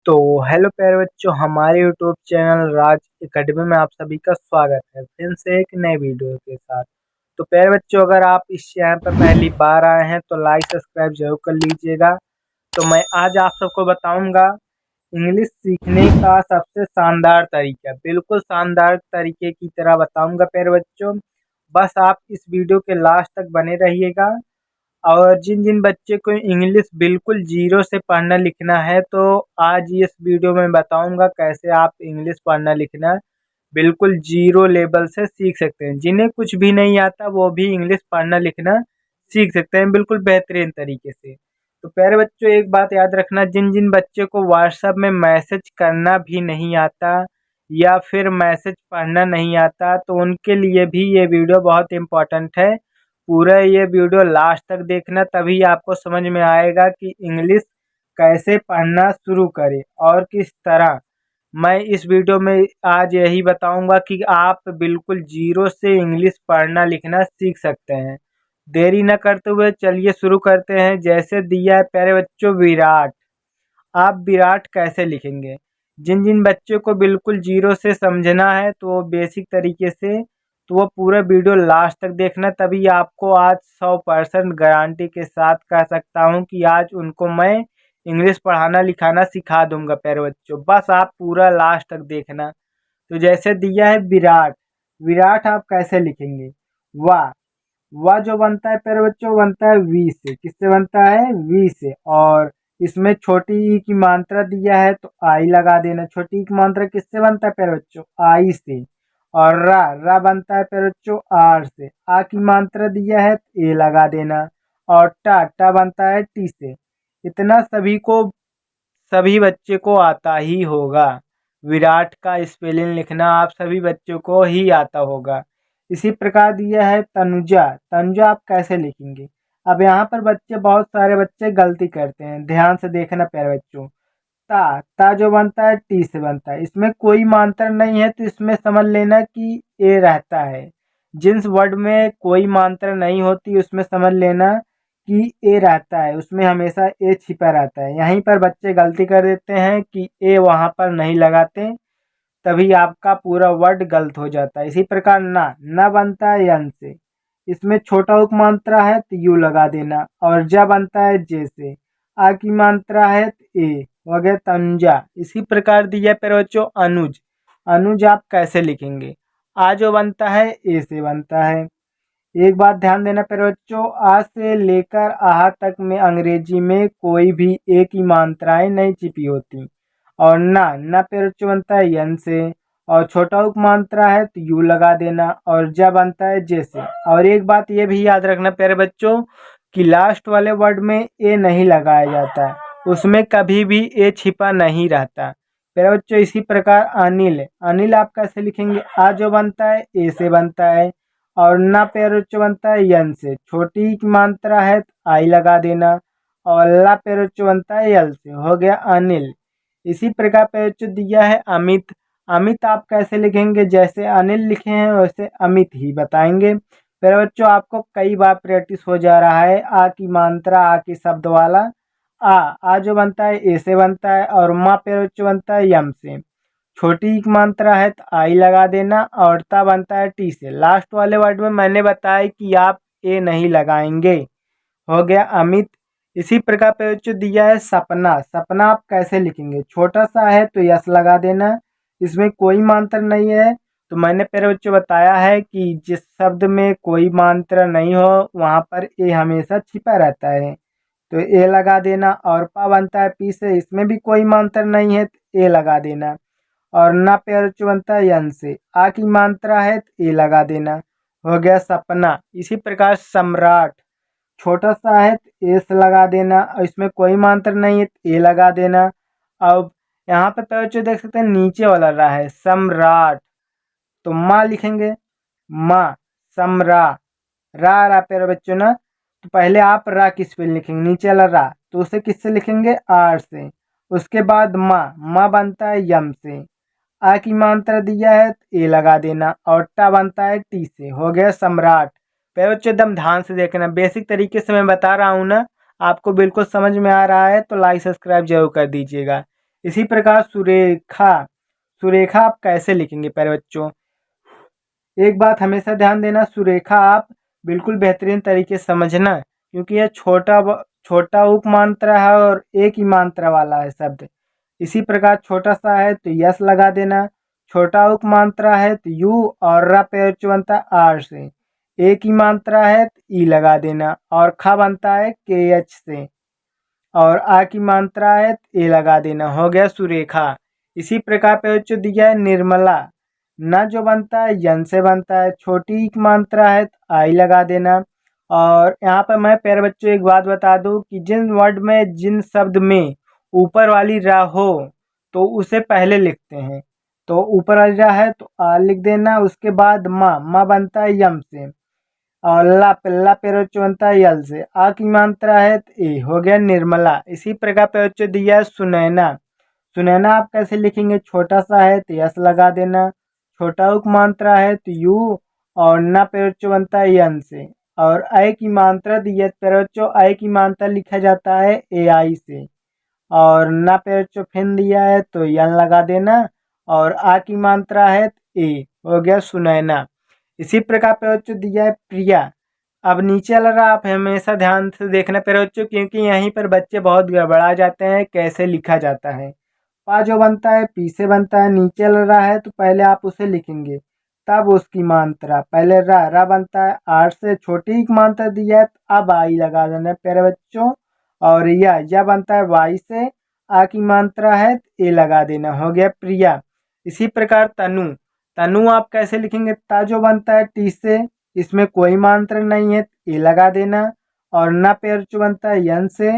तो हेलो प्यारे बच्चों, हमारे यूट्यूब चैनल राज एकेडमी में आप सभी का स्वागत है फिर से एक नए वीडियो के साथ। तो प्यारे बच्चों, अगर आप इस चैनल पर पहली बार आए हैं तो लाइक सब्सक्राइब जरूर कर लीजिएगा। तो मैं आज आप सबको बताऊंगा इंग्लिश सीखने का सबसे शानदार तरीका, बिल्कुल शानदार तरीके की तरह बताऊंगा प्यारे बच्चों। बस आप इस वीडियो के लास्ट तक बने रहिएगा। और जिन जिन बच्चे को इंग्लिश बिल्कुल जीरो से पढ़ना लिखना है, तो आज इस वीडियो में बताऊंगा कैसे आप इंग्लिश पढ़ना लिखना बिल्कुल जीरो लेवल से सीख सकते हैं। जिन्हें कुछ भी नहीं आता वो भी इंग्लिश पढ़ना लिखना सीख सकते हैं बिल्कुल बेहतरीन तरीके से। तो प्यारे बच्चों, एक बात याद रखना, जिन जिन बच्चे को व्हाट्सएप में मैसेज करना भी नहीं आता या फिर मैसेज पढ़ना नहीं आता, तो उनके लिए भी ये वीडियो बहुत इम्पोर्टेंट है। पूरा ये वीडियो लास्ट तक देखना, तभी आपको समझ में आएगा कि इंग्लिश कैसे पढ़ना शुरू करें और किस तरह। मैं इस वीडियो में आज यही बताऊंगा कि आप बिल्कुल जीरो से इंग्लिश पढ़ना लिखना सीख सकते हैं। देरी न करते हुए चलिए शुरू करते हैं। जैसे दिया है प्यारे बच्चों विराट, आप विराट कैसे लिखेंगे? जिन जिन बच्चों को बिल्कुल जीरो से समझना है तो वो बेसिक तरीके से, तो वो पूरा वीडियो लास्ट तक देखना, तभी आपको आज 100% गारंटी के साथ कह सकता हूँ कि आज उनको मैं इंग्लिश पढ़ाना लिखाना सिखा दूंगा प्यारे बच्चों। बस आप पूरा लास्ट तक देखना। तो जैसे दिया है विराट, विराट आप कैसे लिखेंगे? वाह, वह जो बनता है प्यारे बच्चों बनता है वी से। किससे बनता है? वी से। और इसमें छोटी ई की मात्रा दिया है तो आई लगा देना। छोटी ई की मात्रा किससे बनता है प्यारे बच्चों? आई से। और रा, रा बनता है प्यारे बच्चों आर से। आ की मात्रा दिया है तो ए लगा देना। और टा, टा बनता है टी से। इतना सभी बच्चे को आता ही होगा। विराट का स्पेलिंग लिखना आप सभी बच्चों को ही आता होगा। इसी प्रकार दिया है तनुजा, तनुजा आप कैसे लिखेंगे? अब यहाँ पर बच्चे, बहुत सारे बच्चे गलती करते हैं, ध्यान से देखना प्यारे बच्चों। ता, ता जो बनता है टी से बनता है, इसमें कोई मात्रा नहीं है तो इसमें समझ लेना कि ए रहता है। जिस वर्ड में कोई मात्रा नहीं होती उसमें समझ लेना कि ए रहता है, उसमें हमेशा ए छिपा रहता है। यहीं पर बच्चे गलती कर देते हैं कि ए वहाँ पर नहीं लगाते, तभी आपका पूरा वर्ड गलत हो जाता है। इसी प्रकार ना, ना बनता है यन से, इसमें छोटा उक मात्रा है तो यू लगा देना। और जा बनता है जे से। आ की मात्रा है तो ए हो गया तंजा। इसी प्रकार दिया पर बच्चों अनुज, अनुज आप कैसे लिखेंगे? आ जो बनता है ए से बनता है। एक बात ध्यान देना प्यारे बच्चों, आ से लेकर आह तक में अंग्रेजी में कोई भी एक ही मात्राएं नहीं छिपी होती। और ना, ना प्यारे बच्चों बनता है यन से। और छोटा उप मात्रा है तो यू लगा देना। और जा बनता है जैसे। और एक बात ये भी याद रखना प्यारे बच्चों कि लास्ट वाले वर्ड में ए नहीं लगाया जाता है, उसमें कभी भी ए छिपा नहीं रहता प्यारे बच्चों। इसी प्रकार अनिल, अनिल आप कैसे लिखेंगे? आ जो बनता है ए से बनता है। और ना पैर उच्च बनता है यन से। छोटी की मात्रा है तो आई लगा देना। और ला पैर उच्च बनता है यल से, हो गया अनिल। इसी प्रकार पैर उच्च दिया है अमित, अमित आप कैसे लिखेंगे? जैसे अनिल लिखे हैं वैसे अमित ही बताएंगे। फिर बच्चों आपको कई बार प्रैक्टिस हो जा रहा है। आ की मात्रा, आ की शब्द वाला आ जो बनता है ए से बनता है। और माँ पैर उच्च बनता है यम से। छोटी की मात्रा है तो आई लगा देना। और ता बनता है टी से। लास्ट वाले वर्ड में मैंने बताया कि आप ए नहीं लगाएंगे, हो गया अमित। इसी प्रकार पे जो दिया है सपना, सपना आप कैसे लिखेंगे? छोटा सा है तो यस लगा देना, इसमें कोई मात्रा नहीं है। तो मैंने पहले बच्चों बताया है कि जिस शब्द में कोई मात्रा नहीं हो वहाँ पर ए हमेशा छिपा रहता है, तो ए लगा देना। और पा बनता है पी से, इसमें भी कोई मात्रा नहीं है तो ए लगा देना। और ना पैर उच्च बनता है यन से। आ की मात्रा है तो ए लगा देना, हो गया सपना। इसी प्रकार सम्राट, छोटा सा है तो एस लगा देना। और इसमें कोई मात्रा नहीं है तो ए लगा देना। अब यहाँ पे पैर उच्च देख सकते हैं नीचे वाला रहा है सम्राट, तो माँ लिखेंगे माँ, सम्रा। रा प्यारे बच्चों ना, तो पहले आप रा की स्पेल लिखेंगे, नीचे वाला रा तो उसे किससे लिखेंगे? आर से। उसके बाद माँ, माँ बनता है यम से। आ की मात्रा दिया है तो ए लगा देना। और टा बनता है टी से, हो गया सम्राट। पहले बच्चों एकदम ध्यान से देखना, बेसिक तरीके से मैं बता रहा हूँ ना, आपको बिल्कुल समझ में आ रहा है तो लाइक सब्सक्राइब जरूर कर दीजिएगा। इसी प्रकार सुरेखा, सुरेखा आप कैसे लिखेंगे प्यारे बच्चों? एक बात हमेशा ध्यान देना, सुरेखा आप बिल्कुल बेहतरीन तरीके से समझना, क्योंकि यह छोटा उपमात्रा है और एक ही मात्रा वाला है शब्द। इसी प्रकार छोटा सा है तो यस लगा देना, छोटा उपमात्रा है तो यू और रा पेच बनता है आर से, एक ही मात्रा है तो ई लगा देना, और खा बनता है के एच से, और आ की मात्रा है तो ए लगा देना। हो गया सुरेखा। इसी प्रकार पे जो दिया है निर्मला, न जो बनता है यन से बनता है, छोटी एक मात्रा है तो आई लगा देना। और यहाँ पर मैं प्यारे बच्चों एक बात बता दूं कि जिन वर्ड में जिन शब्द में ऊपर वाली रा हो तो उसे पहले लिखते हैं। तो ऊपर वाली रा है तो आ लिख देना, उसके बाद माँ बनता है यम से, और ला पेरोचो बनता है यल से, आ की मात्रा है तो ए, हो गया निर्मला। इसी प्रकार पेरोचो दिया है सुनैना, सुनैना आप कैसे लिखेंगे? छोटा सा है तो यस लगा देना, छोटा उपमात्रा है तो यू, और ना पेरोचो बनता है यन से, और आई की मात्रा दी है पेरोचो, आई की मात्रा लिखा जाता है ए आई से, और ना पेरोचो फिन दिया है तो यन लगा देना, और आ की मात्रा है तो ए, हो गया सुनैना। इसी प्रकार पेरोचो दिया है प्रिया। अब नीचे वाला रहा आप हमेशा ध्यान से देखना पेरोचो, क्योंकि यहीं पर बच्चे बहुत गड़बड़ा जाते हैं कैसे लिखा जाता है। पा जो बनता है पी से बनता है, नीचे वाला रहा है तो पहले आप उसे लिखेंगे, तब उसकी मात्रा, पहले रा बनता है आर से, छोटी एक मात्रा दिया है तो अब आई लगा देना है प्यारे बच्चों, और या बनता है वाई से, आ की मात्रा है तो ए लगा देना, हो गया प्रिया। इसी प्रकार तनु, तनु आप कैसे लिखेंगे? ता जो बनता है टी से, इसमें कोई मात्रा नहीं है तो ए लगा देना, और ना पेड़ जो बनता है यन से।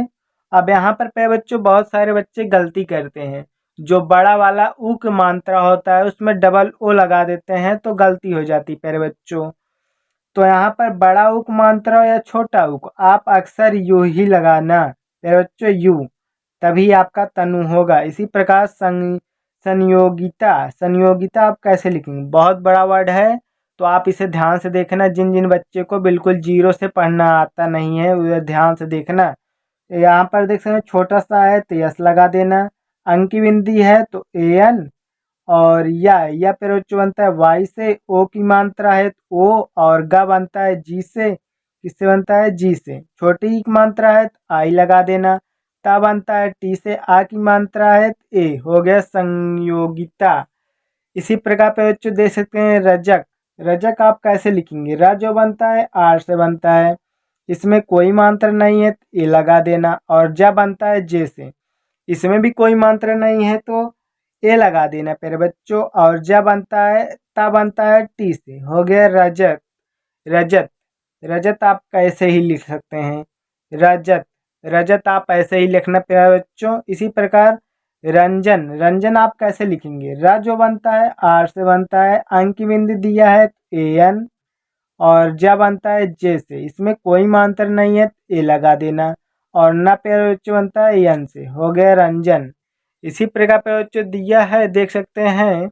अब यहाँ पर पे बच्चों बहुत सारे बच्चे गलती करते हैं, जो बड़ा वाला ऊ की मात्रा होता है उसमें डबल ओ लगा देते हैं तो गलती हो जाती प्यारे बच्चों। तो यहाँ पर बड़ा उक मात्रा या छोटा उक आप अक्सर यू ही लगाना प्यारे बच्चों, यू, तभी आपका तनु होगा। इसी प्रकार संयोगिता, संयोगिता आप कैसे लिखेंगे? बहुत बड़ा वर्ड है तो आप इसे ध्यान से देखना, जिन जिन बच्चे को बिल्कुल जीरो से पढ़ना आता नहीं है उसे ध्यान से देखना। यहाँ पर देख सकते हैं छोटा सा है तो यस लगा देना, अंकी बिंदी है तो ए एन, और या पेरोचो बनता है वाई से, ओ की मात्रा है तो ओ, और गा बनता है जी से, किससे बनता है? जी से, छोटी की मात्रा है तो आई लगा देना, ता बनता है टी से, आ की मात्रा है तो ए, हो गया संयोगिता। इसी प्रकार पेरोचो दे सकते हैं रजक, रजक आप कैसे लिखेंगे? र जो बनता है आर से बनता है, इसमें कोई मात्रा नहीं है तो ए लगा देना, और जा बनता है जे से, इसमें भी कोई मात्रा नहीं है तो ए लगा देना प्यारे बच्चों, और जा बनता है ता बनता है टी से, हो गया रजत। रजत, रजत आप कैसे ही लिख सकते हैं? रजत, रजत आप ऐसे ही लिखना प्यारे बच्चों। इसी प्रकार रंजन, रंजन आप कैसे लिखेंगे? र जो बनता है आर से बनता है, अंक की बिंदी दिया है ए एन, और जा बनता है जे से, इसमें कोई मात्रा नहीं है ए लगा देना, और ना पेरोच बनता है यन से, हो गया रंजन। इसी प्रकार पेरोच दिया है देख सकते हैं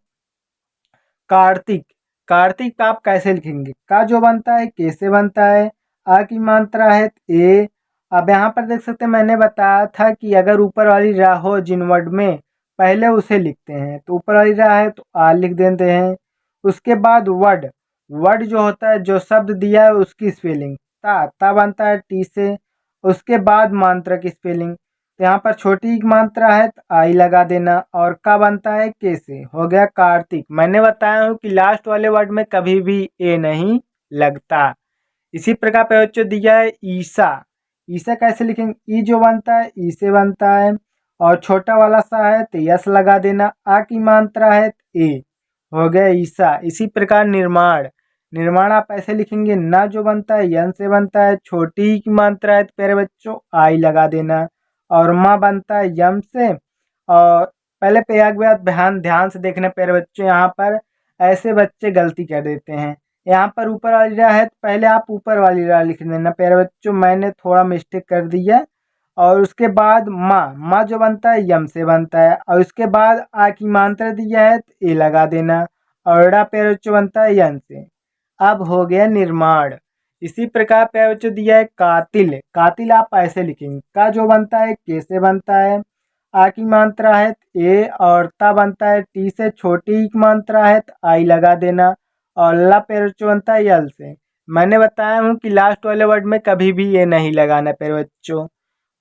कार्तिक, कार्तिक आप कैसे लिखेंगे? का जो बनता है के से बनता है, आ की मात्रा है ए। अब यहाँ पर देख सकते हैं मैंने बताया था कि अगर ऊपर वाली रा हो जिन वर्ड में पहले उसे लिखते हैं, तो ऊपर वाली रा है तो आ लिख देते हैं, उसके बाद वर्ड, वर्ड जो होता है जो शब्द दिया है उसकी स्पेलिंग, ता बनता है टी से, उसके बाद मात्रा की स्पेलिंग, तो यहाँ पर छोटी एक मात्रा है तो आई लगा देना, और का बनता है के से, हो गया कार्तिक। मैंने बताया हूँ कि लास्ट वाले वर्ड में कभी भी ए नहीं लगता। इसी प्रकार पे दिया है ईसा, ईसा कैसे लिखेंगे? ई जो बनता है ई से बनता है, और छोटा वाला सा है तो यस लगा देना, आ की मात्रा है तो ए, हो गया ईसा। इसी प्रकार निर्माण, निर्माण आप ऐसे लिखेंगे? ना जो बनता है यन से बनता है, छोटी की मात्रा है तो प्यारे बच्चों आई लगा देना, और माँ बनता है यम से। और पहले प्रयाग व्याग ध्यान ध्यान से देखना प्यारे बच्चों, यहाँ पर ऐसे बच्चे गलती कर देते हैं। यहाँ पर ऊपर वाली रा है तो पहले आप ऊपर वाली रा लिख देना प्यारे बच्चों, मैंने थोड़ा मिस्टेक कर दिया। और उसके बाद माँ जो बनता है यम से बनता है, और उसके बाद आ की मात्रा दिया है तो ए लगा देना, और रा प्यारे बच्चों बनता है यन से। अब हो गया निर्माण। इसी प्रकार प्यारे बच्चों दिया है कातिल, कातिल आप ऐसे लिखेंगे? का जो बनता है के से बनता है, आ की मात्रा है ए और ता बनता है टी से, छोटी की मात्रा है आई लगा देना और ला पेरोचो बनता है यल से। मैंने बताया हूँ कि लास्ट वाले वर्ड में कभी भी ये नहीं लगाना पेरे बच्चों।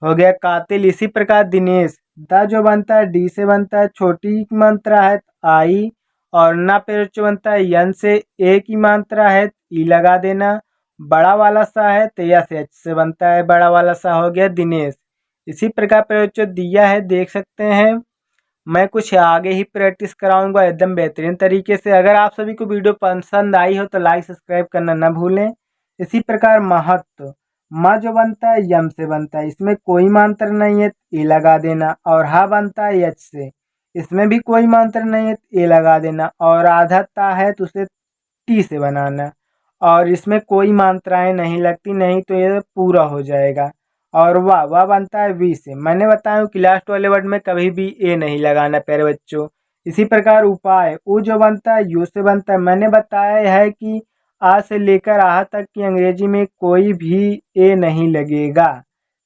हो गया कातिल। इसी प्रकार दिनेश, द जो बनता है डी से बनता है, छोटी की मात्रा है आई और ना पेरोचो बनता है यन से, ए की मात्रा है ई लगा देना, बड़ा वाला सा है तो यस एच से बनता है, बड़ा वाला सा हो गया दिनेश। इसी प्रकार पेरोचो दिया है, देख सकते हैं। मैं कुछ आगे ही प्रैक्टिस कराऊंगा एकदम बेहतरीन तरीके से। अगर आप सभी को वीडियो पसंद आई हो तो लाइक सब्सक्राइब करना ना भूलें। इसी प्रकार महत्व, म जो बनता है यम से बनता है, इसमें कोई मात्रा नहीं है ए लगा देना, और हा बनता है एच से, इसमें भी कोई मात्रा नहीं है ए लगा देना, और आधा ता है तो उसे टी से बनाना, और इसमें कोई मात्राएं नहीं लगती, नहीं तो ये पूरा हो जाएगा। और वाह बनता है वी से। मैंने बताया कि लास्ट वाले वर्ड में कभी भी ए नहीं लगाना प्यारे बच्चों। इसी प्रकार उपाय, उ जो बनता है यू से बनता है। मैंने बताया है कि आ से लेकर आह तक की अंग्रेजी में कोई भी ए नहीं लगेगा,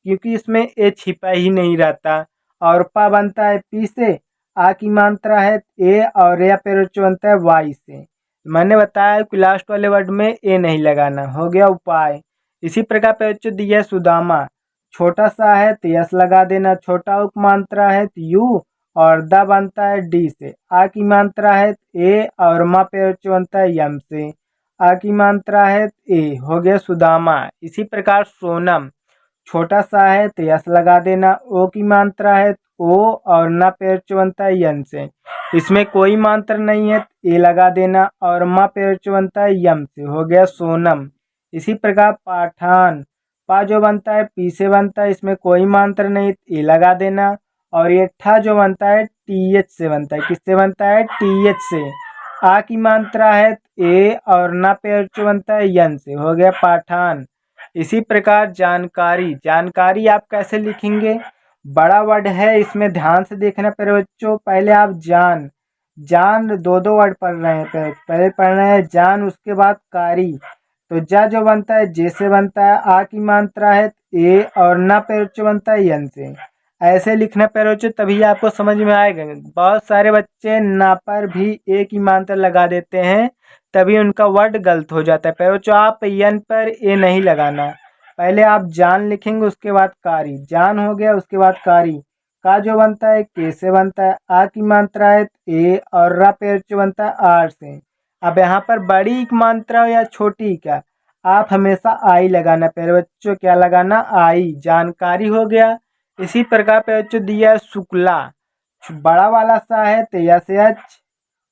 क्योंकि इसमें ए छिपा ही नहीं रहता। और पा बनता है पी से, आ की मात्रा है ए और या पेरोचो बनता है वाई से। मैंने बताया कि लास्ट वाले वर्ड में ए नहीं लगाना। हो गया उपाय। इसी प्रकार पेरोचो दिया है सुदामा, छोटा सा है तो यस लगा देना, छोटा उपमात्रा है तो यू और द बनता है डी से, आ की मात्रा है ए और मा पेरोचो बनता है यम से, आ की मात्रा है ए। हो गया सुदामा। इसी प्रकार सोनम, छोटा सा है तो यस लगा देना, ओ की मात्रा है ओ और ना पेरोचो बनता है यन से, इसमें कोई मात्रा नहीं है ए लगा देना, और मा पेरोचो बनता है यम से। हो गया सोनम। इसी प्रकार पाठान, पा जो बनता है पी से बनता है, इसमें कोई मात्रा नहीं ए लगा देना, और ये ठा जो बनता है टी एच से बनता है, किससे बनता है टी एच से, आ की मात्रा है ए और ना पेरोचो बनता है यन से। हो गया पाठान। इसी प्रकार जानकारी, जानकारी आप कैसे लिखेंगे, बड़ा वर्ड है, इसमें ध्यान से देखना पड़े बच्चों। पहले आप जान, जान दो दो वर्ड पढ़ रहे हैं, पहले पढ़ रहे हैं जान, उसके बाद कारी, तो जा जो बनता है जे से बनता है, आ की मात्रा है ए और ना पेरोचो बनता है यन से। ऐसे लिखना पेरोचो, तभी आपको समझ में आएगा। बहुत सारे बच्चे ना पर भी ए की मात्रा लगा देते हैं, तभी उनका वर्ड गलत हो जाता है। पेरोचो आप यन पर ए नहीं लगाना, पहले आप जान लिखेंगे उसके बाद कारी, जान हो गया उसके बाद कारी, का जो बनता है के से बनता है, आ की मात्रा है ए और रा पेरोचो बनता है आर से। अब यहाँ पर बड़ी मात्रा या छोटी का, आप हमेशा आई लगाना प्यारे बच्चों, क्या लगाना आई, जानकारी हो गया। इसी प्रकार पे बच्चों दिया है शुक्ला, बड़ा वाला सा है तो यस एच,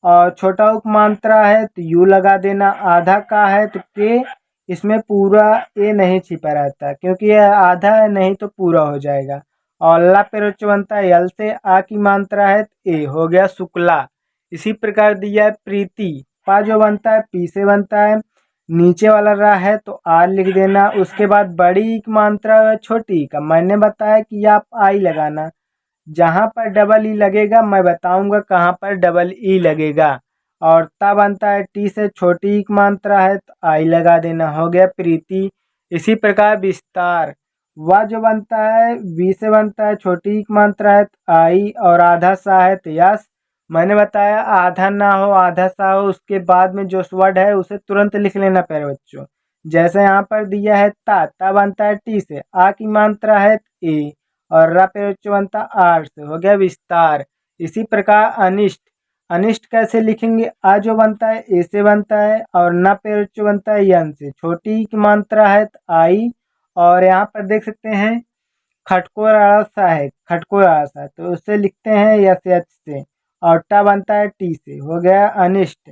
और छोटा उपमात्रा है तो यू लगा देना, आधा का है तो के, इसमें पूरा ए नहीं छिपा रहता क्योंकि यह आधा है, नहीं तो पूरा हो जाएगा। और ला पेरोचो बनता है यल से, आ की मात्रा है ए। हो गया शुक्ला। इसी प्रकार दिया है प्रीति, पा जो बनता है पी से बनता है, नीचे वाला रा है तो आर लिख देना, उसके बाद बड़ी की मात्रा है छोटी का, मैंने बताया कि आप आई लगाना, जहाँ पर डबल ई लगेगा मैं बताऊंगा कहाँ पर डबल ई लगेगा। और ता बनता है टी से, छोटी की मात्रा है तो आई लगा देना। हो गया प्रीति। इसी प्रकार विस्तार, वह जो बनता है वी से बनता है, छोटी की मात्रा है तो आई और आधा सा है तो यस। मैंने बताया आधा ना हो आधा सा हो, उसके बाद में जो वर्ड है उसे तुरंत लिख लेना प्यारे बच्चों। जैसे यहाँ पर दिया है ता बनता है टी से, आ की मात्रा है ए और रा पेरोचो बनता आर से। हो गया विस्तार। इसी प्रकार अनिष्ट, अनिष्ट कैसे लिखेंगे, आ जो बनता है ए से बनता है और ना पेरोचो बनता है यन से, छोटी की मात्रा है तो आई, और यहाँ पर देख सकते हैं खटकोर सा है, खटकोर सा है तो उससे लिखते हैं यस एच से, और टा बनता है टी से। हो गया अनिष्ट।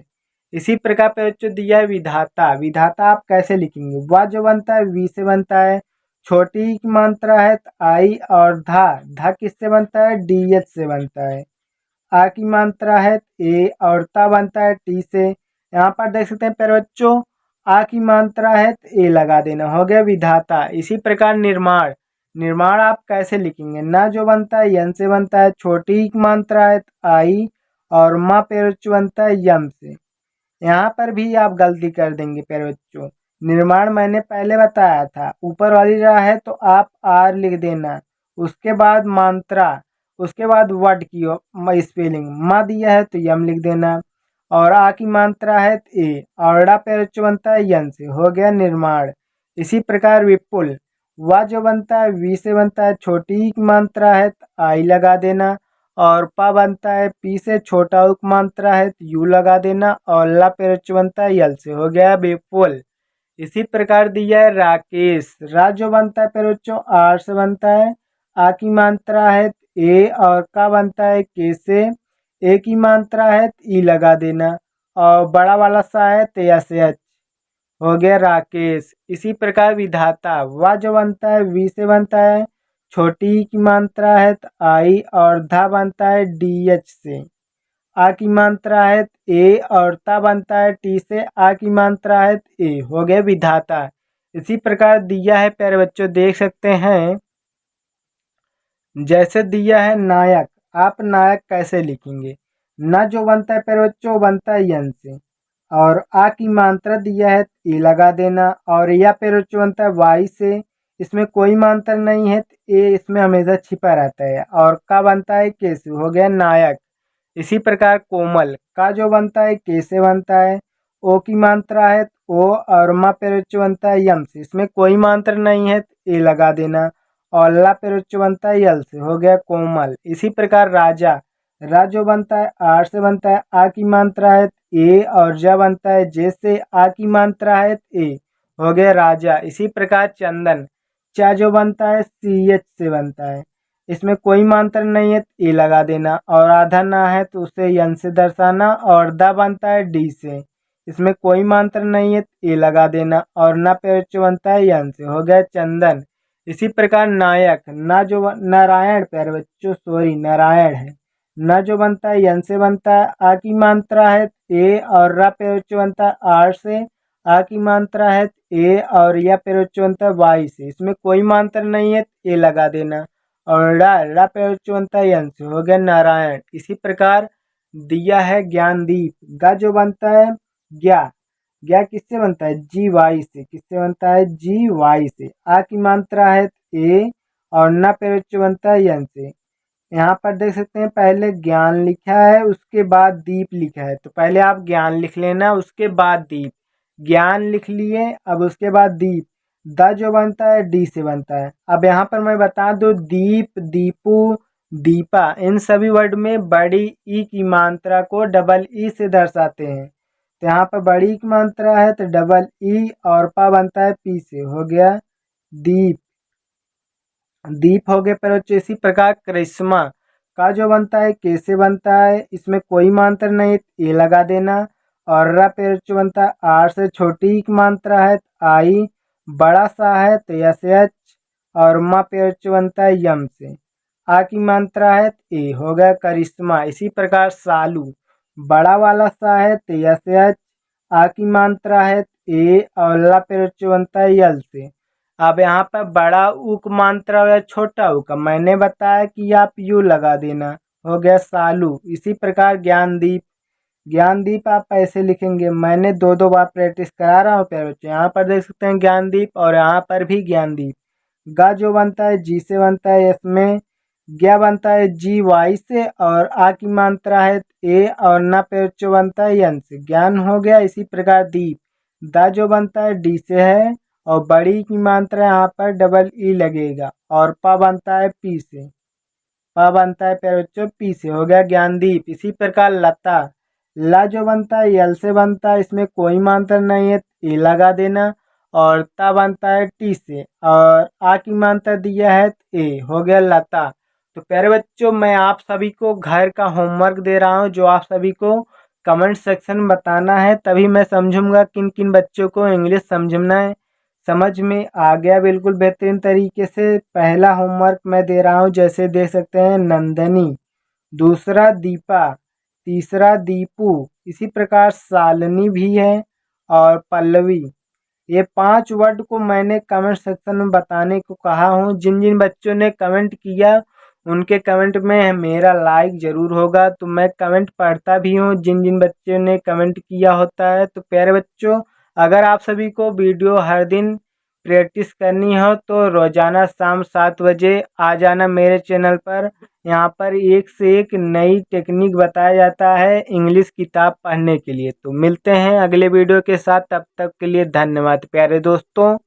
इसी प्रकार पे बच्चों दिया है विधाता, विधाता आप कैसे लिखेंगे, वह जो बनता है वी से बनता है, छोटी की मात्रा है तो आई, और धा, धा किससे बनता है डी एच से बनता है, आ की मात्रा है ए और ता बनता है टी से। यहाँ पर देख सकते हैं प्यारे बच्चों आ की मात्रा है तो ए लगा देना। हो गया विधाता। इसी प्रकार निर्माण, निर्माण आप कैसे लिखेंगे, ना जो बनता है यन से बनता है, छोटी की मात्रा है तो आई और मा पेरोचो बनता है यम से। यहाँ पर भी आप गलती कर देंगे प्यारे बच्चों। निर्माण मैंने पहले बताया था, ऊपर वाली रा है तो आप आर लिख देना, उसके बाद मात्रा, उसके बाद वर्ड की स्पेलिंग म दिया है तो यम लिख देना, और आ की मात्रा है ए, और ड़ा पे जो बनता है यन से, हो गया निर्माण। इसी प्रकार विपुल, वा जो बनता है वी से बनता है, छोटी की मात्रा है तो आई लगा देना, और पा बनता है पी से, छोटा उक मात्रा है तो यू लगा देना, और ला पे जो बनता है यल से, हो गया विपुल। इसी प्रकार दिया है राकेश, रा जो बनता है पेरोचो आर से बनता है, आ की मात्रा है ए, और का बनता है के से, ए की मात्रा है ई लगा देना, और बड़ा वाला सा है तो यस एच, हो गया राकेश। इसी प्रकार विधाता, वा जो बनता है वी से बनता है, छोटी ई की मात्रा है तो आई, और धा बनता है डी एच से, आ की मात्रा है ए, और ता बनता है टी से, आ की मात्रा है ए, हो गया विधाता। इसी प्रकार दिया है प्यारे बच्चों, देख सकते हैं जैसे दिया है नायक, आप नायक कैसे लिखेंगे। न जो बनता है प्यारे बच्चों बनता है यन से, और आ की मात्रा दिया है ए लगा देना, और या प्यारे बच्चों बनता है वाई से, इसमें कोई मात्रा नहीं है तो ए इसमें हमेशा छिपा रहता है, और का बनता है के से, हो गया नायक। इसी प्रकार कोमल, का जो बनता है के से बनता है, ओ की मात्रा है ओ, और मा पेरोच बनता है यम से, इसमें कोई मात्रा नहीं है तो ए लगा देना, और ला पेरोच बनता है यल से, हो गया कोमल। इसी प्रकार राजा, रा जो बनता है आर से बनता है, आ की मात्रा है ए, और जा बनता है जे से, आ की मात्रा है ए, हो गया राजा। इसी प्रकार चंदन, चा जो बनता है सी एच से बनता है, इसमें कोई मात्रा नहीं है तो ए लगा देना, और आधा ना है तो उसे यन से दर्शाना, और दा बनता है डी से, इसमें कोई मात्रा नहीं है तो ए लगा देना, और ना पेच बनता है यन से, हो गया चंदन। इसी प्रकार नायक, ना जो नारायण प्यारे बच्चों सॉरी नारायण है, ना जो बनता है यन से बनता है, आ की मात्रा है ए, और रा पेच बनता है आर से, आ की मात्रा है ए, और या पेच बनता है वाई से, इसमें कोई मात्रा नहीं है तो ए लगा देना, और ड़ा पे बनता है यन से, हो गया नारायण। इसी प्रकार दिया है ज्ञानदीप, गा जो बनता है ज्ञा, ज्ञा किससे बनता है जी वाई से, किससे बनता है जी वाई से, आ की मात्रा है ए, और ना पे बनता है यन से। यहाँ पर देख सकते हैं पहले ज्ञान लिखा है उसके बाद दीप लिखा है, तो पहले आप ज्ञान लिख लेना उसके बाद दीप, ज्ञान लिख लिए अब उसके बाद दीप, द जो बनता है डी से बनता है। अब यहाँ पर मैं बता दूं दीप, दीपू, दीपा, इन सभी वर्ड में बड़ी ई की मात्रा को डबल ई से दर्शाते हैं, तो यहाँ पर बड़ी की मात्रा है तो डबल ई, और पा बनता है पी से, हो गया दीप, दीप हो गए। पर इसी प्रकार करिश्मा, का जो बनता है कैसे बनता है, इसमें कोई मात्रा नहीं ए लगा देना, और रा पे जो बनता है आर से, छोटी की मात्रा है आई, बड़ा सा है तो यस एच, और मा पे जो बनता है यम से, आ की मात्रा है ए, हो गया करिश्मा। इसी प्रकार सालू, बड़ा वाला सा है तो यस एच, आ की मात्रा है ए, और ला पे जो बनता है यल से। अब यहाँ पर बड़ा उक मात्रा या छोटा उक मैंने बताया कि आप यू लगा देना, हो गया सालू। इसी प्रकार ज्ञानदीप, ज्ञानदीप आप ऐसे लिखेंगे, मैंने दो दो बार प्रैक्टिस करा रहा हूँ प्यारे बच्चे, यहाँ पर देख सकते हैं ज्ञानदीप, और यहाँ पर भी ज्ञानदीप। गा जो बनता है जी से बनता है, इसमें ज्ञा बनता है जी वाई से, और आ की मात्रा है ए, और ना पे जो बनता है यन से, ज्ञान हो गया। इसी प्रकार दीप, दा जो बनता है डी से है, और बड़ी की मात्रा यहाँ पर डबल ई लगेगा, और पा बनता है पी से, पा बनता है प्यारे बच्चों पी से, हो गया ज्ञानदीप। इसी प्रकार लता, ला जो बनता है यल से बनता है, इसमें कोई मात्रा नहीं है ए लगा देना, और ता बनता है टी से, और आ की मात्रा दिया है ए, हो गया लता। तो प्यारे बच्चों मैं आप सभी को घर का होमवर्क दे रहा हूँ, जो आप सभी को कमेंट सेक्शन में बताना है, तभी मैं समझूंगा किन किन बच्चों को इंग्लिश समझना है। समझ में आ गया बिल्कुल बेहतरीन तरीके से। पहला होमवर्क मैं दे रहा हूँ, जैसे देख सकते हैं नंदनी, दूसरा दीपा, तीसरा दीपू, इसी प्रकार शालिनी भी है, और पल्लवी। ये 5 वर्ड को मैंने कमेंट सेक्शन में बताने को कहा हूँ। जिन जिन बच्चों ने कमेंट किया उनके कमेंट में मेरा लाइक ज़रूर होगा, तो मैं कमेंट पढ़ता भी हूँ जिन जिन बच्चों ने कमेंट किया होता है। तो प्यारे बच्चों, अगर आप सभी को वीडियो हर दिन प्रैक्टिस करनी हो तो रोज़ाना शाम 7 बजे आ जाना मेरे चैनल पर। यहाँ पर एक से एक नई टेक्निक बताया जाता है इंग्लिश किताब पढ़ने के लिए। तो मिलते हैं अगले वीडियो के साथ, तब तक के लिए धन्यवाद प्यारे दोस्तों।